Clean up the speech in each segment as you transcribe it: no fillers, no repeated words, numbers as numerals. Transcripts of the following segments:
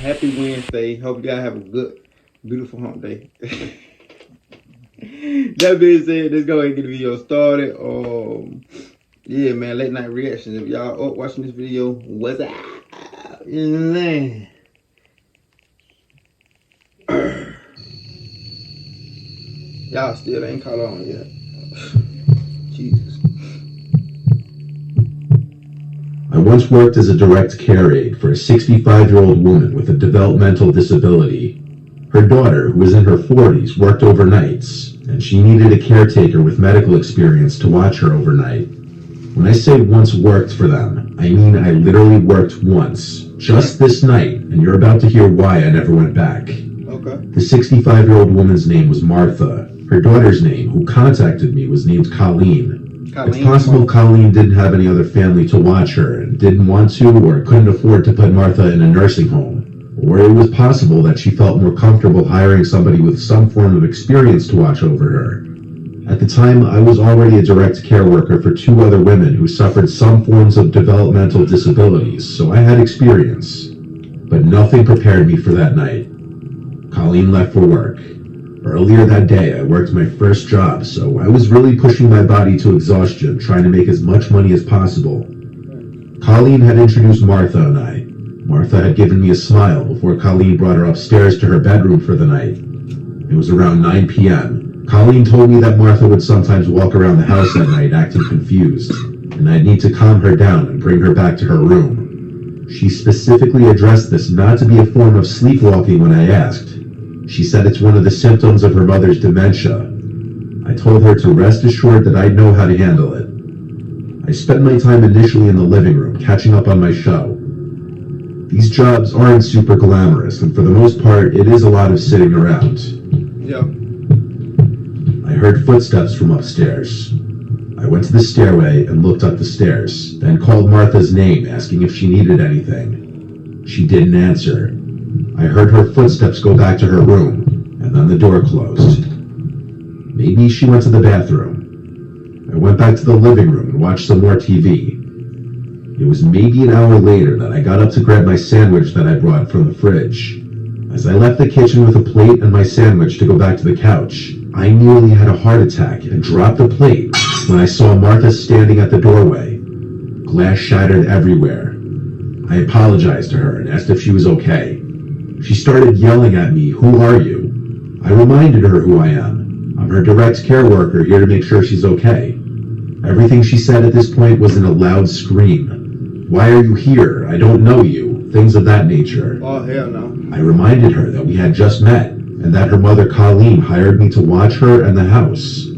Happy Wednesday. Hope you guys have a good, beautiful hump day. That being said, let's go ahead and get the video started. Yeah, man, late night reactions. If y'all up watching this video, what's up? You know what I'm saying? Y'all still ain't caught on yet. Jesus. I once worked as a direct care aide for a 65-year-old woman with a developmental disability. Her daughter, who was in her 40s, worked overnights, and she needed a caretaker with medical experience to watch her overnight. When I say once worked for them, I mean I literally worked once, just this night, and you're about to hear why I never went back. Okay. The 65-year-old woman's name was Martha. Her daughter's name, who contacted me, was named Colleen. It's possible Colleen didn't have any other family to watch her and didn't want to or couldn't afford to put Martha in a nursing home. Or it was possible that she felt more comfortable hiring somebody with some form of experience to watch over her. At the time, I was already a direct care worker for 2 other women who suffered some forms of developmental disabilities, so I had experience. But nothing prepared me for that night. Colleen left for work. Earlier that day, I worked my first job, so I was really pushing my body to exhaustion, trying to make as much money as possible. Colleen had introduced Martha and I. Martha had given me a smile before Colleen brought her upstairs to her bedroom for the night. It was around 9 p.m. Colleen told me that Martha would sometimes walk around the house at night acting confused, and I'd need to calm her down and bring her back to her room. She specifically addressed this not to be a form of sleepwalking when I asked. She said it's one of the symptoms of her mother's dementia. I told her to rest assured that I'd know how to handle it. I spent my time initially in the living room, catching up on my show. These jobs aren't super glamorous, and for the most part, it is a lot of sitting around. Yeah. I heard footsteps from upstairs. I went to the stairway and looked up the stairs, then called Martha's name, asking if she needed anything. She didn't answer. I heard her footsteps go back to her room, and then the door closed. Maybe she went to the bathroom. I went back to the living room and watched some more TV. It was maybe an hour later that I got up to grab my sandwich that I brought from the fridge. As I left the kitchen with a plate and my sandwich to go back to the couch, I nearly had a heart attack and dropped the plate when I saw Martha standing at the doorway. Glass shattered everywhere. I apologized to her and asked if she was okay. She started yelling at me, "Who are you?" I reminded her who I am. I'm her direct care worker here to make sure she's okay. Everything she said at this point was in a loud scream. "Why are you here? I don't know you." Things of that nature. Oh, hell no. I reminded her that we had just met, and that her mother Colleen hired me to watch her and the house.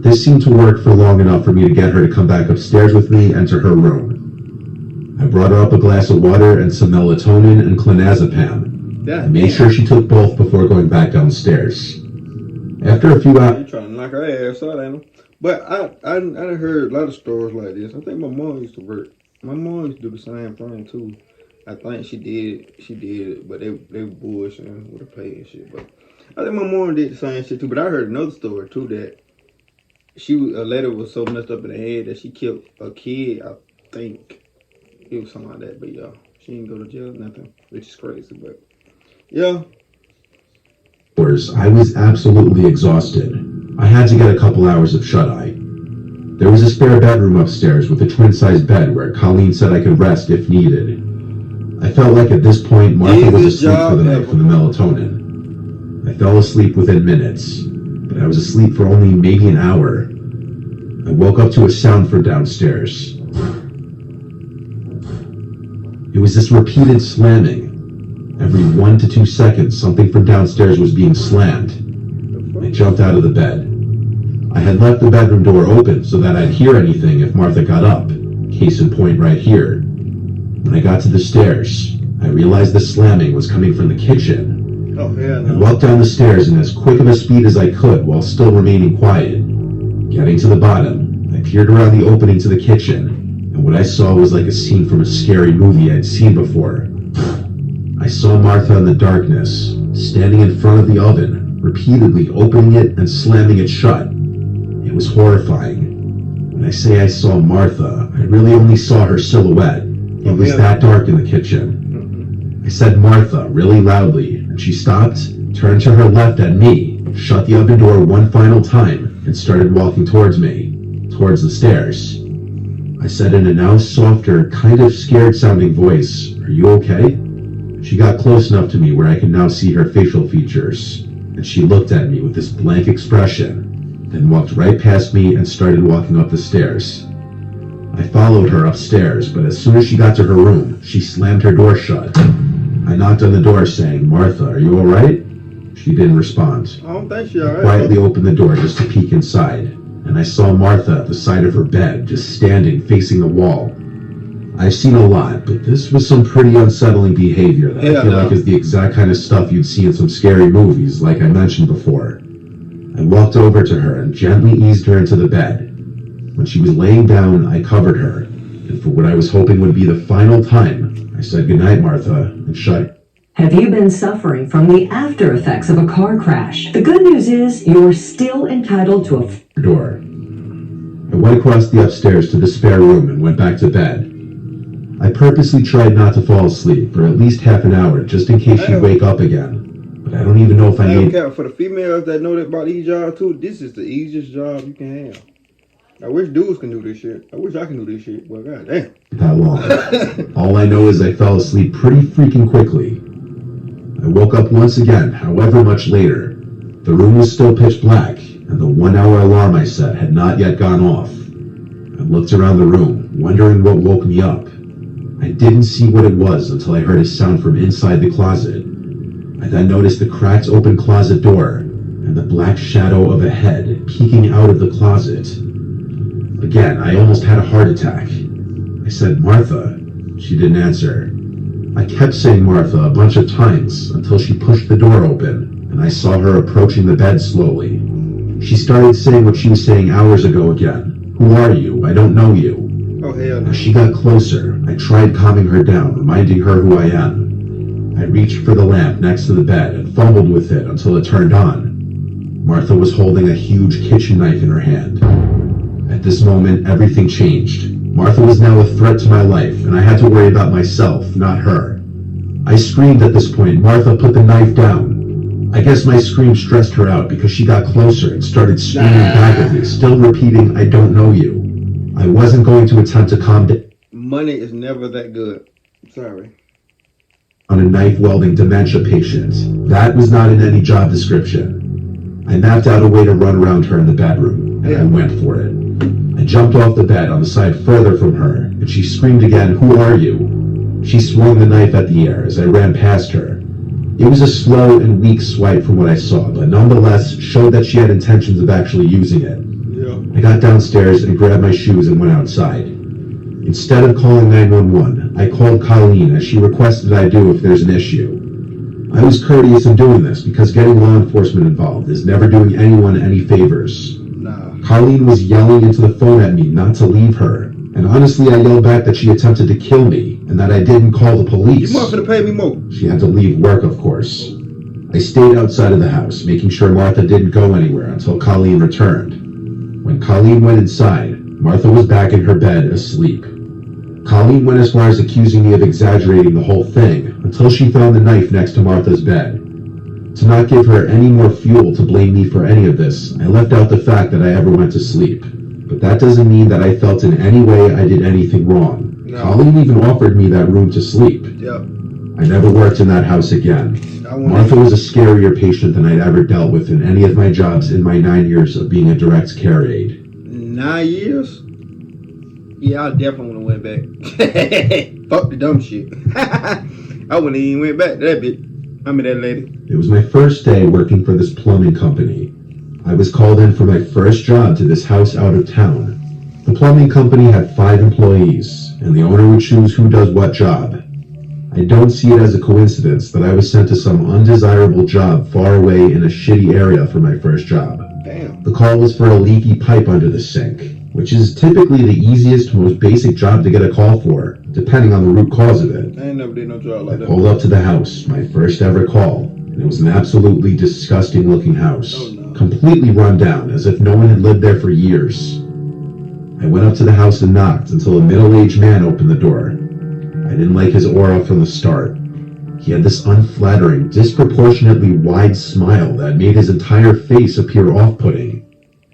This seemed to work for long enough for me to get her to come back upstairs with me and to her room. I brought her up a glass of water and some melatonin and clonazepam. I made sure she took both before going back downstairs. After a few hours... You trying to knock her ass out, ain't it? But I heard a lot of stories like this. I think my mom used to work. My mom used to do the same thing, too. I think she did it, but they were bullshitting with the pay and shit. But I think my mom did the same shit, too. But I heard another story, too, that a lady was so messed up in the head that she killed a kid, I think. It was something like that, but yeah. She didn't go to jail, nothing, which is crazy, but... Yeah. I was absolutely exhausted. I had to get a couple hours of shut-eye. There was a spare bedroom upstairs with a twin-sized bed where Colleen said I could rest if needed. I felt like at this point Martha was asleep for the night from the melatonin. I fell asleep within minutes, but I was asleep for only maybe an hour. I woke up to a sound from downstairs. It was this repeated slamming. Every 1 to 2 seconds, something from downstairs was being slammed. I jumped out of the bed. I had left the bedroom door open so that I'd hear anything if Martha got up. Case in point right here. When I got to the stairs, I realized the slamming was coming from the kitchen. Oh, yeah. I walked down the stairs in as quick of a speed as I could while still remaining quiet. Getting to the bottom, I peered around the opening to the kitchen, and what I saw was like a scene from a scary movie I'd seen before. I saw Martha in the darkness, standing in front of the oven, repeatedly opening it and slamming it shut. It was horrifying. When I say I saw Martha, I really only saw her silhouette. It was that dark in the kitchen. I said Martha really loudly, and she stopped, turned to her left at me, shut the oven door one final time, and started walking towards me, towards the stairs. I said in a now softer, kind of scared-sounding voice, "Are you okay?" She got close enough to me where I could now see her facial features, and she looked at me with this blank expression, then walked right past me and started walking up the stairs. I followed her upstairs, but as soon as she got to her room, she slammed her door shut. I knocked on the door saying, "Martha, are you alright?" She didn't respond. I don't think she I alright. quietly opened the door just to peek inside, and I saw Martha at the side of her bed, just standing facing the wall. I've seen a lot, but this was some pretty unsettling behavior that I feel like is the exact kind of stuff you'd see in some scary movies, like I mentioned before. I walked over to her and gently eased her into the bed. When she was laying down, I covered her, and for what I was hoping would be the final time, I said goodnight, Martha, and shut Have you been suffering from the after effects of a car crash? The good news is you're still entitled to a her door. I went across the upstairs to the spare room and went back to bed. I purposely tried not to fall asleep for at least half an hour just in case she'd wake up again, but I don't even know if I need For the females that know that about these jobs too, this is the easiest job you can have. I wish dudes can do this shit. I wish I can do this shit. Well, goddamn. that long. All I know is I fell asleep pretty freaking quickly. I woke up once again, however much later. The room was still pitch black, and the 1-hour alarm I set had not yet gone off. I looked around the room, wondering what woke me up. I didn't see what it was until I heard a sound from inside the closet. I then noticed the cracked open closet door, and the black shadow of a head peeking out of the closet. Again, I almost had a heart attack. I said, "Martha." She didn't answer. I kept saying Martha a bunch of times until she pushed the door open, and I saw her approaching the bed slowly. She started saying what she was saying hours ago again. "Who are you? I don't know you." Oh, hell no. As she got closer, I tried calming her down, reminding her who I am. I reached for the lamp next to the bed and fumbled with it until it turned on. Martha was holding a huge kitchen knife in her hand. At this moment, everything changed. Martha was now a threat to my life, and I had to worry about myself, not her. I screamed at this point, "Martha, put the knife down." I guess my scream stressed her out because she got closer and started screaming back at me, still repeating, "I don't know you." I wasn't going to attempt to calm down Money is never that good. Sorry. on a knife-wielding dementia patient. That was not in any job description. I mapped out a way to run around her in the bedroom, and I went for it. I jumped off the bed on the side further from her, and she screamed again, "Who are you?" She swung the knife at the air as I ran past her. It was a slow and weak swipe from what I saw, but nonetheless showed that she had intentions of actually using it. Yeah. I got downstairs and grabbed my shoes and went outside. Instead of calling 911, I called Colleen as she requested I do if there's an issue. I was courteous in doing this because getting law enforcement involved is never doing anyone any favors. Nah. Colleen was yelling into the phone at me not to leave her, and honestly I yelled back that she attempted to kill me and that I didn't call the police. You must have paid me more. She had to leave work, of course. I stayed outside of the house, making sure Martha didn't go anywhere until Colleen returned. When Colleen went inside, Martha was back in her bed, asleep. Colleen went as far as accusing me of exaggerating the whole thing until she found the knife next to Martha's bed. To not give her any more fuel to blame me for any of this, I left out the fact that I ever went to sleep. But that doesn't mean that I felt in any way I did anything wrong. No. Colleen even offered me that room to sleep. Yep. I never worked in that house again. I want Martha was a scarier patient than I'd ever dealt with in any of my jobs in my 9 years of being a direct care aide. 9 years? Yeah, I definitely would have went back. Fuck the dumb shit. I wouldn't even went back to that bitch. I mean that lady. It was my first day working for this plumbing company. I was called in for my first job to this house out of town. The plumbing company had 5 employees, and the owner would choose who does what job. I don't see it as a coincidence that I was sent to some undesirable job far away in a shitty area for my first job. Damn. The call was for a leaky pipe under the sink, which is typically the easiest, most basic job to get a call for, depending on the root cause of it. I ain't never did no job like I that. pulled up to the house, my first ever call, and it was an absolutely disgusting looking house. Oh, no. Completely run down, as if no one had lived there for years. I went up to the house and knocked until a middle-aged man opened the door. I didn't like his aura from the start. He had this unflattering, disproportionately wide smile that made his entire face appear off-putting.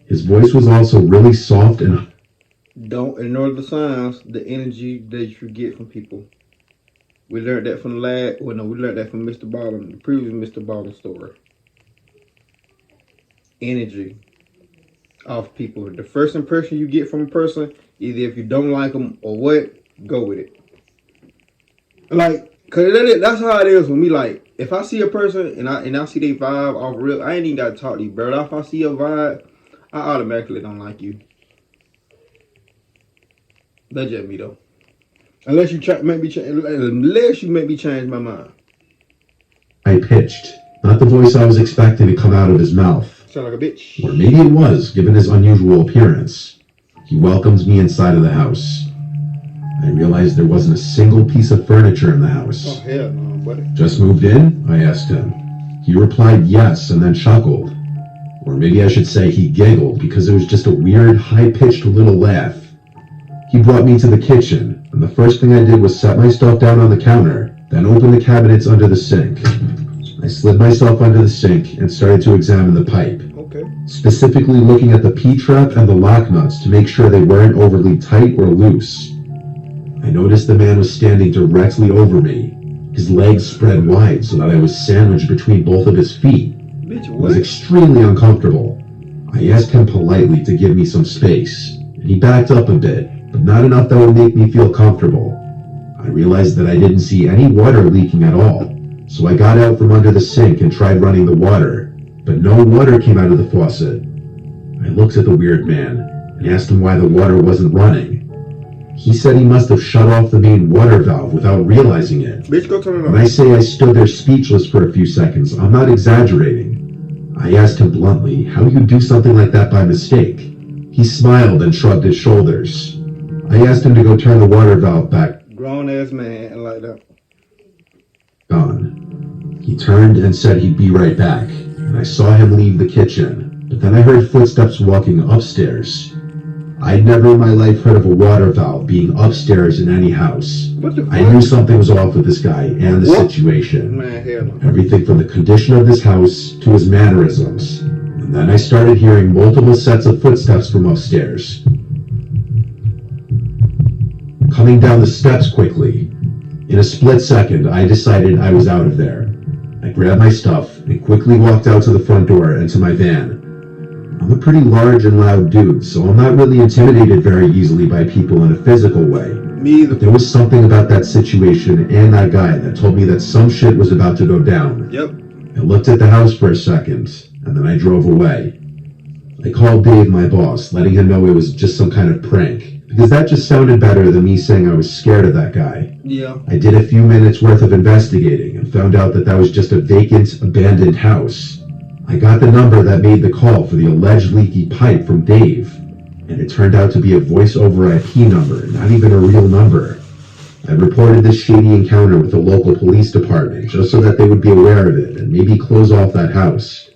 His voice was also really soft and... Don't ignore the signs, the energy that you get from people. We learned that from we learned that from Mr. Bottom, the previous Mr. Bottom story. Energy off people. The first impression you get from a person, either if you don't like them or what, go with it. Like, cause that's how it is with me. Like, if I see a person and I see they vibe off real, I ain't even gotta talk to you, bro. If I see a vibe, I automatically don't like you. That's just me though. Unless you make me change my mind. I pitched, not the voice I was expecting to come out of his mouth. Sound like a bitch. Or maybe it was, given his unusual appearance. He welcomes me inside of the house. I realized there wasn't a single piece of furniture in the house. Oh, hell no, buddy. Just moved in? I asked him. He replied yes and then chuckled. Or maybe I should say he giggled because it was just a weird, high-pitched little laugh. He brought me to the kitchen, and the first thing I did was set my stuff down on the counter, then open the cabinets under the sink. I slid myself under the sink and started to examine the pipe. Okay. Specifically looking at the P-trap and the lock nuts to make sure they weren't overly tight or loose. I noticed the man was standing directly over me, his legs spread wide so that I was sandwiched between both of his feet. Bitch, It what? was extremely uncomfortable. I asked him politely to give me some space, and he backed up a bit, but not enough that would make me feel comfortable. I realized that I didn't see any water leaking at all, so I got out from under the sink and tried running the water, but no water came out of the faucet. I looked at the weird man and asked him why the water wasn't running. He said he must have shut off the main water valve without realizing it. Bitch, go turn it When on. I say I stood there speechless for a few seconds, I'm not exaggerating. I asked him bluntly how you do something like that by mistake. He smiled and shrugged his shoulders. I asked him to go turn the water valve back Grown ass man like that. on. He turned and said he'd be right back, and I saw him leave the kitchen, but then I heard footsteps walking upstairs. I'd never in my life heard of a water valve being upstairs in any house. What the fuck? I knew something was off with this guy and the What? situation. Man, hell no. Everything from the condition of this house to his mannerisms. And then I started hearing multiple sets of footsteps from upstairs. Coming down the steps quickly. In a split second, I decided I was out of there. I grabbed my stuff and quickly walked out to the front door and to my van. I'm a pretty large and loud dude, so I'm not really intimidated very easily by people in a physical way. Me either. But there was something about that situation and that guy that told me that some shit was about to go down. Yep. I looked at the house for a second, and then I drove away. I called Dave, my boss, letting him know it was just some kind of prank, because that just sounded better than me saying I was scared of that guy. Yeah. I did a few minutes worth of investigating and found out that was just a vacant, abandoned house. I got the number that made the call for the alleged leaky pipe from Dave, and it turned out to be a voice over IP number, not even a real number. I reported this shady encounter with the local police department just so that they would be aware of it and maybe close off that house.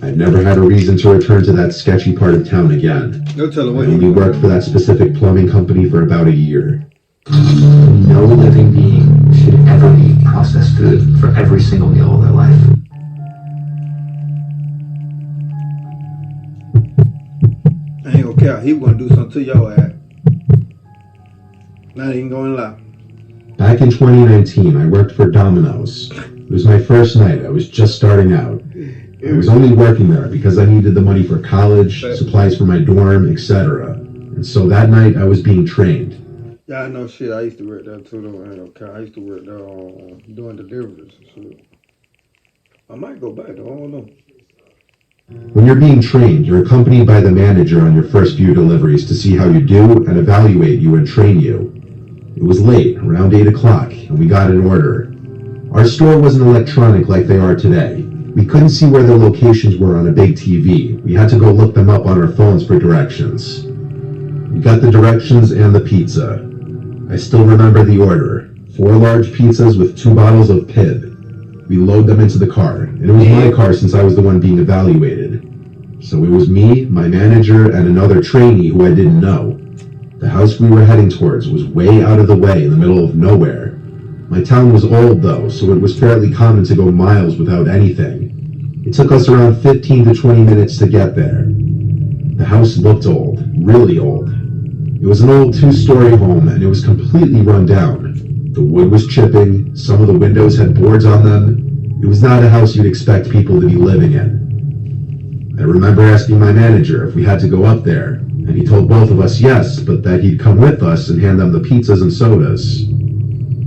I've never had a reason to return to that sketchy part of town again. Go tell her I what only you worked for that specific plumbing company for about a year. No living being should ever eat processed food for every single meal of their life. I ain't gonna care. He was gonna do something to your ass. Not even gonna lie. Back in 2019, I worked for Domino's. It was my first night. I was just starting out. I was only working there because I needed the money for college, supplies for my dorm, etc. And so that night I was being trained. Yeah, I know shit. I used to work there too. Though. I ain't gonna care. I used to work there doing deliveries and shit. I might go back though. I don't know. When you're being trained, you're accompanied by the manager on your first few deliveries to see how you do and evaluate you and train you. It was late, around 8 o'clock, and we got an order. Our store wasn't electronic like they are today. We couldn't see where the locations were on a big TV. We had to go look them up on our phones for directions. We got the directions and the pizza. I still remember the order. 4 large pizzas with 2 bottles of Pib. We load them into the car, and it was my car since I was the one being evaluated. So it was me, my manager, and another trainee who I didn't know. The house we were heading towards was way out of the way in the middle of nowhere. My town was old though, so it was fairly common to go miles without anything. It took us around 15 to 20 minutes to get there. The house looked old, really old. It was an old 2-story home and it was completely run down. The wood was chipping, some of the windows had boards on them. It was not a house you'd expect people to be living in. I remember asking my manager if we had to go up there, and he told both of us yes, but that he'd come with us and hand them the pizzas and sodas.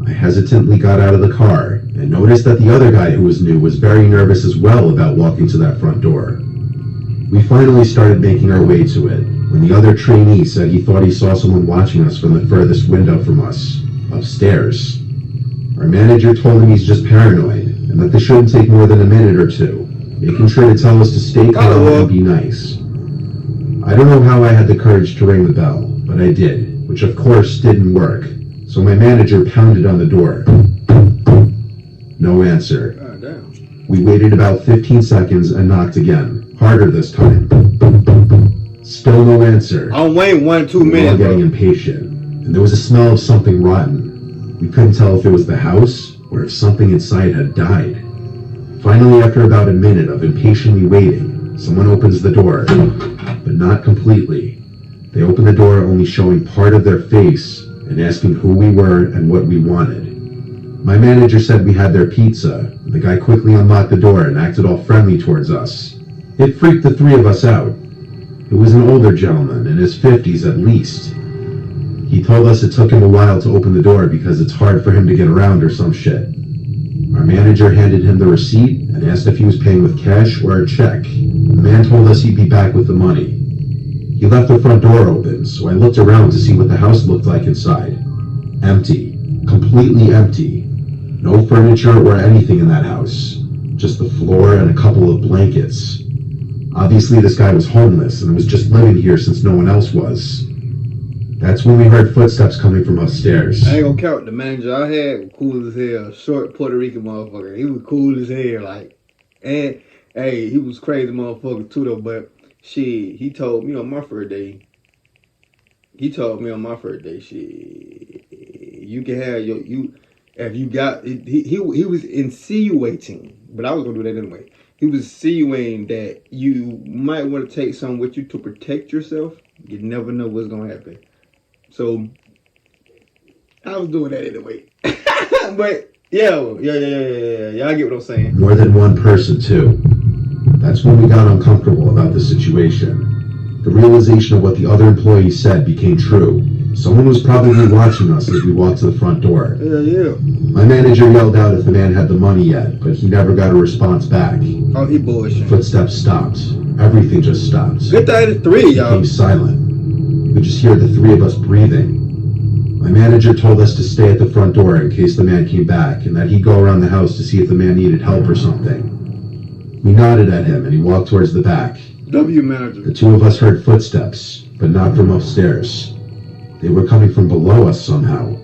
I hesitantly got out of the car and noticed that the other guy who was new was very nervous as well about walking to that front door. We finally started making our way to it when the other trainee said he thought he saw someone watching us from the furthest window from us, upstairs. Our manager told him he's just paranoid and that this shouldn't take more than a minute or two, making sure to tell us to stay calm and be nice. I don't know how I had the courage to ring the bell, but I did, which of course didn't work, so my manager pounded on the door. No answer. God damn. We waited about 15 seconds and knocked again, harder this time. Still no answer. I'm waiting 1-2 We were all minutes, getting bro. impatient, and there was a smell of something rotten. We couldn't tell if it was the house or if something inside had died. Finally, after about a minute of impatiently waiting, someone opens the door, but not completely. They open the door only showing part of their face and asking who we were and what we wanted. My manager said we had their pizza. The guy quickly unlocked the door and acted all friendly towards us. It freaked the three of us out. It was an older gentleman, in his 50s at least. He told us it took him a while to open the door because it's hard for him to get around or some shit. Our manager handed him the receipt and asked if he was paying with cash or a check. The man told us he'd be back with the money. He left the front door open, so I looked around to see what the house looked like inside. Empty. Completely empty. No furniture or anything in that house. Just the floor and a couple of blankets. Obviously this guy was homeless and was just living here since no one else was. That's when we heard footsteps coming from upstairs. I ain't gonna count the manager I had was cool as hell. Short Puerto Rican motherfucker. He was cool as hell, like. And hey, he was crazy motherfucker too though, but shit, he told me on my first day. Shit, you can have if you got he was insinuating, but I was gonna do that anyway. He was insinuating that you might want to take something with you to protect yourself. You never know what's gonna happen. So I was doing that anyway. But yeah. Y'all get what I'm saying. More than one person, too. That's when we got uncomfortable about the situation. The realization of what the other employees said became true. Someone was probably watching us as we walked to the front door. Yeah. My manager yelled out if the man had the money yet, but he never got a response back. Oh, he bullshit. Footsteps stopped. Everything just stopped. Good thing it's three, It y'all. became silent. We could just hear the three of us breathing. My manager told us to stay at the front door in case the man came back, and that he'd go around the house to see if the man needed help or something. We nodded at him, and he walked towards the back. W manager. The two of us heard footsteps, but not from upstairs. They were coming from below us somehow.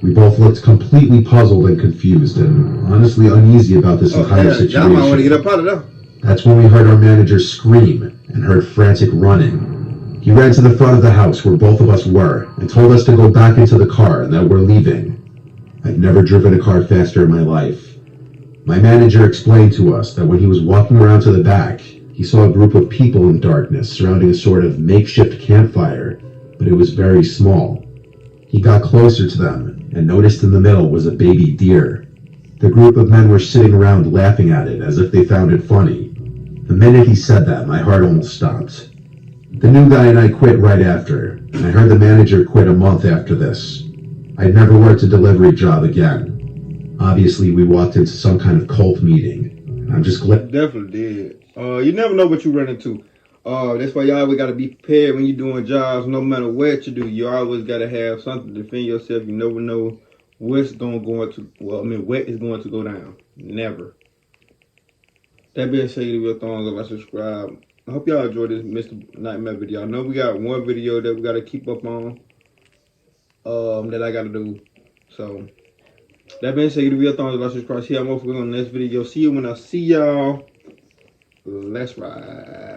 We both looked completely puzzled and confused, and honestly uneasy about this entire Y'all might want to get situation. up out of there. That's when we heard our manager scream and heard frantic running. He ran to the front of the house where both of us were and told us to go back into the car and that we're leaving. I've never driven a car faster in my life. My manager explained to us that when he was walking around to the back, he saw a group of people in darkness surrounding a sort of makeshift campfire, but it was very small. He got closer to them and noticed in the middle was a baby deer. The group of men were sitting around laughing at it as if they found it funny. The minute he said that, my heart almost stopped. The new guy and I quit right after, and I heard the manager quit a month after this. I'd never worked a delivery job again. Obviously, we walked into some kind of cult meeting, and I'm just glad. Definitely did. You never know what you run into. That's why you always got to be prepared when you're doing jobs. No matter what you do, you always got to have something to defend yourself. You never know what is going to go down. Never. That being said, give a thumbs up and subscribe. I hope y'all enjoyed this Mr. Nightmare video. I know we got one video that we got to keep up on. That I got to do. So, that being said, give a thumbs up and subscribe. See y'all more on the next video. See you when I see y'all. Let's ride.